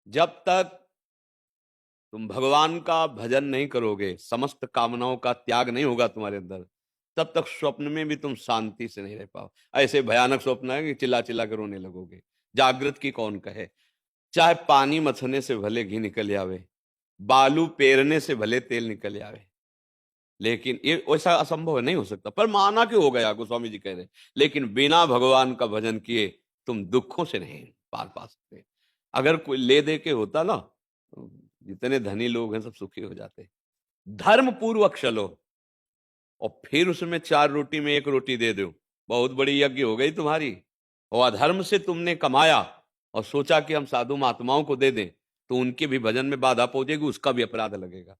जब तक तुम भगवान का भजन नहीं करोगे, समस्त कामनाओं का त्याग नहीं होगा तुम्हारे अंदर, तब तक स्वप्न में भी तुम शांति से नहीं रह पाओ। ऐसे भयानक स्वप्न है कि चिल्ला चिल्ला कर रोने लगोगे। जागृत की कौन कहे। चाहे पानी मथने से भले घी निकल आवे, बालू पेरने से भले तेल निकल आवे, लेकिन ये वैसा असंभव नहीं हो सकता। पर माना कि हो गया, गोस्वामी जी कह रहे, लेकिन बिना भगवान का भजन किए तुम दुखों से नहीं पार पा सकते। अगर कोई ले दे के होता ना, तो जितने धनी लोग हैं सब सुखी हो जाते। धर्म पूर्वक चलो और फिर उसमें 4 रोटी में 1 रोटी दे दो, बहुत बड़ी यज्ञ हो गई तुम्हारी। और अधर्म से तुमने कमाया और सोचा कि हम साधु महात्माओं को दे दें, तो उनके भी भजन में बाधा पहुंचेगी, उसका भी अपराध लगेगा।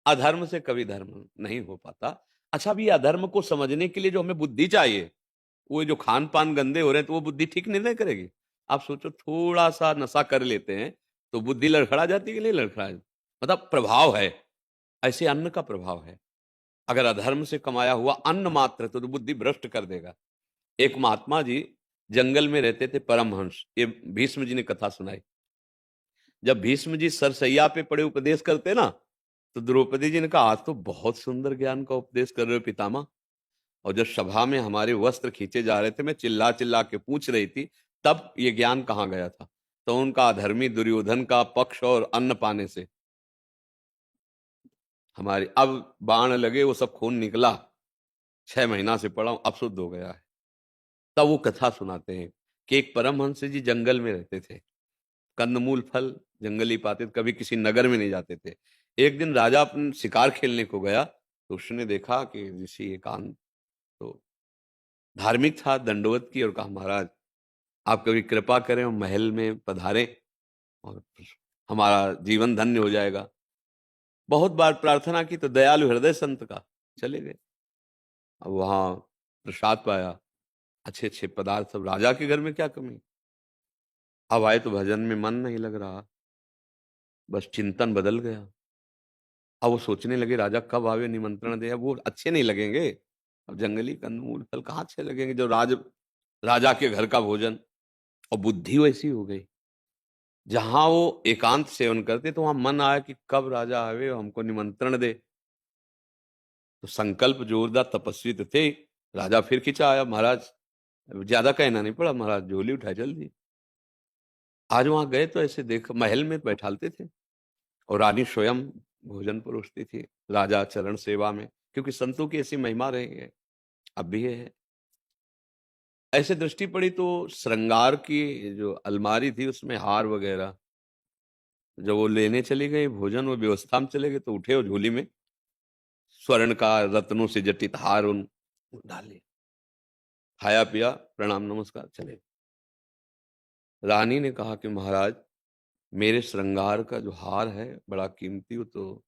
अधर्म से कभी धर्म नहीं हो पाता। अच्छा, अभी अधर्म को समझने के लिए जो हमें बुद्धि चाहिए, वो जो खान पान गंदे हो रहे हैं, तो वो बुद्धि ठीक निर्णय करेगी। आप सोचो, थोड़ा सा नशा कर लेते हैं तो बुद्धि लड़खड़ा जाती है कि नहीं लड़खड़ा, मतलब प्रभाव है। ऐसे अन्न का प्रभाव है। अगर अधर्म से कमाया हुआ अन्न मात्र तो बुद्धि भ्रष्ट कर देगा। एक महात्मा जी जंगल में रहते थे, परमहंस। ये भीष्म जी ने कथा सुनाई। जब भीष्म जी सरसैया पे पड़े उपदेश करते ना, तो द्रौपदी जी ने कहा, आज तो बहुत सुंदर ज्ञान का उपदेश कर रहे हो पितामह। और जब सभा में हमारे वस्त्र खींचे जा रहे थे, मैं चिल्ला चिल्ला के पूछ रही थी, तब ये ज्ञान कहाँ गया था। तो उनका अधर्मी दुर्योधन का पक्ष और अन्न पाने से हमारे अब बाण लगे, वो सब खून निकला, 6 महीना से पड़ा हूं, अब शुद्ध हो गया है। तब वो कथा सुनाते हैं कि एक परमहंस जी जंगल में रहते थे, कंदमूल फल जंगली पाते थे, कभी किसी नगर में नहीं जाते थे। एक दिन राजा अपन शिकार खेलने को गया, तो उसने देखा कि ऋषि एकांत तो धार्मिक था, दंडवत की और कहा, महाराज आप कभी कृपा करें और महल में पधारें और हमारा जीवन धन्य हो जाएगा। बहुत बार प्रार्थना की तो दयालु हृदय संत का, चले गए। अब वहां प्रसाद पाया, अच्छे अच्छे पदार्थ सब। राजा के घर में क्या कमी। अब आए तो भजन में मन नहीं लग रहा, बस चिंतन बदल गया। अब वो सोचने लगे, राजा कब आवे निमंत्रण दे। अब वो अच्छे नहीं लगेंगे, अब जंगली कंदमूल फल कहाँ अच्छे लगेंगे, जो राजा के घर का भोजन। और बुद्धि वैसी हो गई, जहां वो एकांत सेवन करते तो वहां मन आया कि कब राजा आवे और हमको निमंत्रण दे। तो संकल्प जोरदार, तपस्वी तो थे। राजा फिर खिंचा आया, महाराज ज्यादा कहना नहीं पड़ा, महाराज झोली उठाए जल्दी। आज वहां गए तो ऐसे देख, महल में बैठालते थे और रानी स्वयं भोजन परोसती थी, राजा चरण सेवा में, क्योंकि संतों की ऐसी महिमा रही है, अब भी है। ऐसे दृष्टि पड़ी तो श्रृंगार की जो अलमारी थी उसमें हार वगैरह, जब वो लेने चली गई भोजन, वो व्यवस्था में चले गए, तो उठे और झोली में स्वर्ण का रत्नों से जटित हार उन डाले, खाया पिया, प्रणाम नमस्कार, चले। रानी ने कहा कि महाराज, मेरे श्रृंगार का जो हार है बड़ा कीमती हो, तो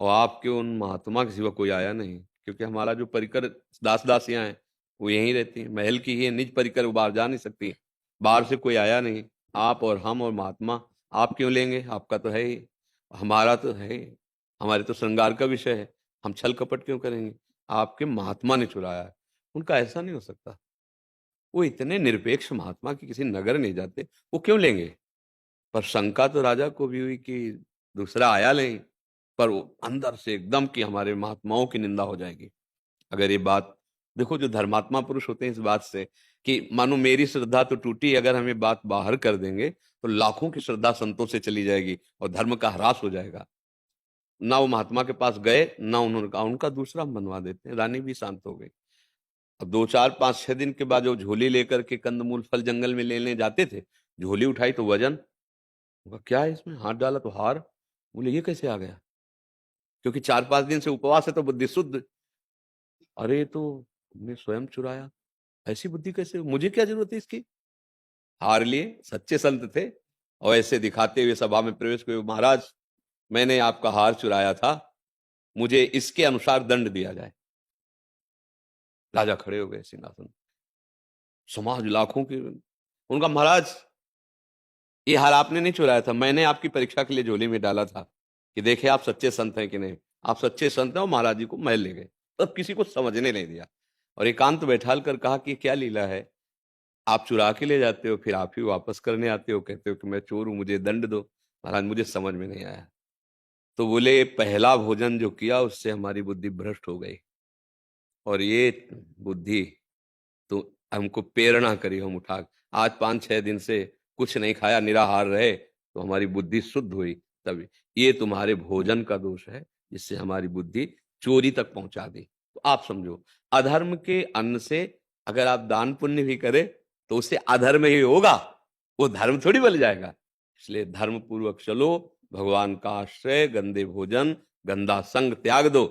और आपके उन महात्मा के सिवा कोई आया नहीं, क्योंकि हमारा जो परिकर दास दासियां हैं वो यहीं रहती हैं, महल की ही है, निज परिकर वो बाहर जा नहीं सकती, बाहर से कोई आया नहीं। आप और हम और महात्मा, आप क्यों लेंगे, आपका तो है ही, हमारा तो है ही, हमारे तो श्रृंगार का विषय है, हम छल कपट क्यों करेंगे। आपके महात्मा ने चुराया है। उनका ऐसा नहीं हो सकता, वो इतने निरपेक्ष महात्मा की किसी नगर नहीं जाते, वो क्यों लेंगे। पर शंका तो राजा को भी हुई कि दूसरा आया नहीं, पर वो अंदर से एकदम कि हमारे महात्माओं की निंदा हो जाएगी अगर ये बात। देखो, जो धर्मात्मा पुरुष होते हैं इस बात से कि मानो मेरी श्रद्धा तो टूटी, अगर हम ये बात बाहर कर देंगे तो लाखों की श्रद्धा संतों से चली जाएगी और धर्म का ह्रास हो जाएगा। ना वो महात्मा के पास गए, ना उन्होंने कहा, उनका दूसरा हम बनवा देते हैं। रानी भी शांत हो गई। अब 2 4 5 6 दिन के बाद जो झोली लेकर के कंदमूल फल जंगल में लेने जाते थे, झोली उठाई तो वजन, बोला, क्या है इसमें, हाथ डाला तो हार। बोले, ये कैसे आ गया, क्योंकि 4 5 दिन से उपवास है तो बुद्धि शुद्ध। अरे ये तो हमने स्वयं चुराया, ऐसी बुद्धि कैसे, मुझे क्या जरूरत है इसकी। हार लिए, सच्चे संत थे, और ऐसे दिखाते हुए सभा में प्रवेश हुए, महाराज मैंने आपका हार चुराया था, मुझे इसके अनुसार दंड दिया जाए। राजा खड़े हो गए सिंहासन, समाज लाखों की। उनका, महाराज ये हार आपने नहीं चुराया था, मैंने आपकी परीक्षा के लिए झोली में डाला था कि देखे आप सच्चे संत हैं कि नहीं। आप सच्चे संत हैं, और महाराज जी को महल ले गए, तब किसी को समझने नहीं दिया और एकांत बैठाल कर कहा कि क्या लीला है। आप चुरा के ले जाते हो, फिर आप ही वापस करने आते हो, कहते हो कि मैं चोर हूं, मुझे दंड दो। महाराज मुझे समझ में नहीं आया। तो बोले पहला भोजन जो किया उससे हमारी बुद्धि भ्रष्ट हो गई, और ये बुद्धि तो हमको प्रेरणा करी, हम उठा आज 5-6 दिन से कुछ नहीं खाया, निराहार रहे, तो हमारी बुद्धि शुद्ध हुई। तभी ये तुम्हारे भोजन का दोष है जिससे हमारी बुद्धि चोरी तक पहुंचा दी। तो आप समझो, अधर्म के अन्न से अगर आप दान पुण्य भी करें तो उससे अधर्म ही होगा, वो धर्म थोड़ी बन जाएगा। इसलिए धर्म पूर्वक चलो, भगवान का आश्रय, गंदे भोजन गंदा संग त्याग दो,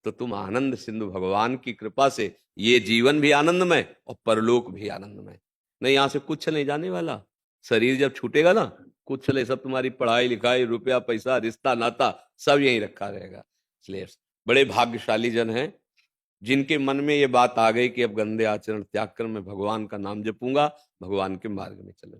तो तुम आनंद सिंधु भगवान की कृपा से ये जीवन भी आनंदमय और परलोक भी आनंदमय। नहीं, यहां से कुछ नहीं जाने वाला। शरीर जब छूटेगा ना, कुछ नहीं, सब तुम्हारी पढ़ाई लिखाई, रुपया पैसा, रिश्ता नाता सब यहीं रखा रहेगा। इसलिए बड़े भाग्यशाली जन हैं जिनके मन में ये बात आ गई कि अब गंदे आचरण त्याग कर मैं भगवान का नाम जपूंगा, भगवान के मार्ग में चलूंगा।